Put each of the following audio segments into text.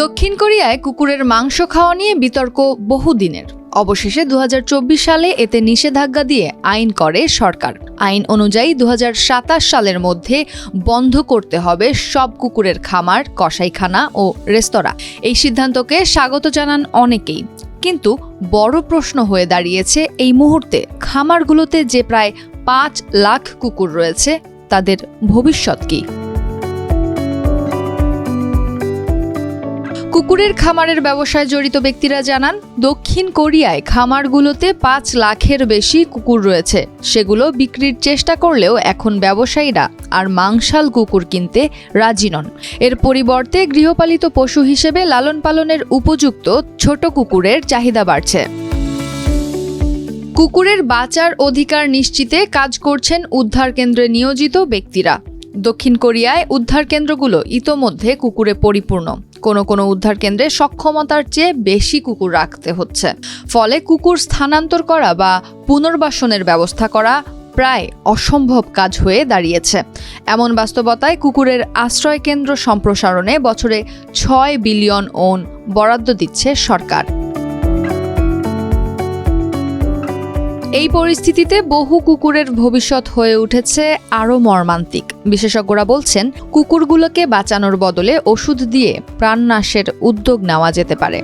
দক্ষিণ কোরিয়ায় কুকুরের মাংস খাওয়া নিয়ে বিতর্ক বহুদিনের। অবশেষে 2024 সালে এতে নিষেধাজ্ঞা দিয়ে আইন করে সরকার। আইন অনুযায়ী 2027 সালের মধ্যে বন্ধ করতে হবে সব কুকুরের খামার, কসাইখানা ও রেস্তোরাঁ। এই সিদ্ধান্তকে স্বাগত জানান অনেকেই, কিন্তু বড় প্রশ্ন হয়ে দাঁড়িয়েছে এই মুহূর্তে খামারগুলোতে যে প্রায় 5 লাখ কুকুর রয়েছে, তাদের ভবিষ্যৎ কি? কুকুরের খামারের ব্যবসায় জড়িত ব্যক্তিরা জানান, দক্ষিণ কোরিয়ায় খামারগুলোতে 5 লাখের বেশি কুকুর রয়েছে। সেগুলো বিক্রির চেষ্টা করলেও এখন ব্যবসায়ীরা আর মাংসাল কুকুর কিনতে রাজি নন। এর পরিবর্তে গৃহপালিত পশু হিসেবে লালন পালনের উপযুক্ত ছোট কুকুরের চাহিদা বাড়ছে। কুকুরের বাঁচার অধিকার নিশ্চিতে কাজ করছেন উদ্ধার কেন্দ্রে নিয়োজিত ব্যক্তিরা। দক্ষিণ কোরিয়ায় উদ্ধার কেন্দ্রগুলো ইতোমধ্যে কুকুরে পরিপূর্ণ। কোনো উদ্ধার কেন্দ্রে সক্ষমতার চেয়ে বেশি কুকুর রাখতে হচ্ছে। ফলে কুকুর স্থানান্তর করা বা পুনর্বাসনের ব্যবস্থা করা প্রায় অসম্ভব কাজ হয়ে দাঁড়িয়েছে। এমন বাস্তবতায় কুকুরের আশ্রয় কেন্দ্র সম্প্রসারণে বছরে 6 বিলিয়ন ওন বরাদ্দ দিচ্ছে সরকার। এই পরিস্থিতিতে বহু কুকুরের ভবিষ্যৎ হয়ে উঠেছে আরও মর্মান্তিক। বিশেষজ্ঞরা বলছেন, কুকুরগুলোকে বাঁচানোর বদলে ওষুধ দিয়ে প্রাণনাশের উদ্যোগ নেওয়া যেতে পারে।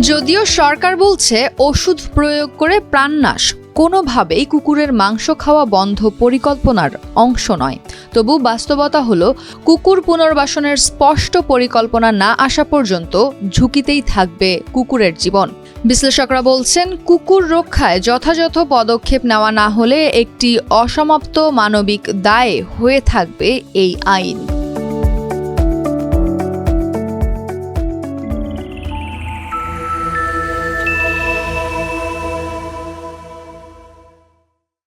যদিও সরকার বলছে ওষুধ প্রয়োগ করে প্রাণনাশ কোনোভাবেই কুকুরের মাংস খাওয়া বন্ধ পরিকল্পনার অংশ নয়, তবু বাস্তবতা হলো কুকুর পুনর্বাসনের স্পষ্ট পরিকল্পনা না আসা পর্যন্ত ঝুঁকিতেই থাকবে কুকুরের জীবন। বিশ্লেষকরা বলছেন, কুকুর রক্ষায় যথাযথ পদক্ষেপ নেওয়া না হলে একটি অসমাপ্ত মানবিক দায় হয়ে থাকবে এই আইন।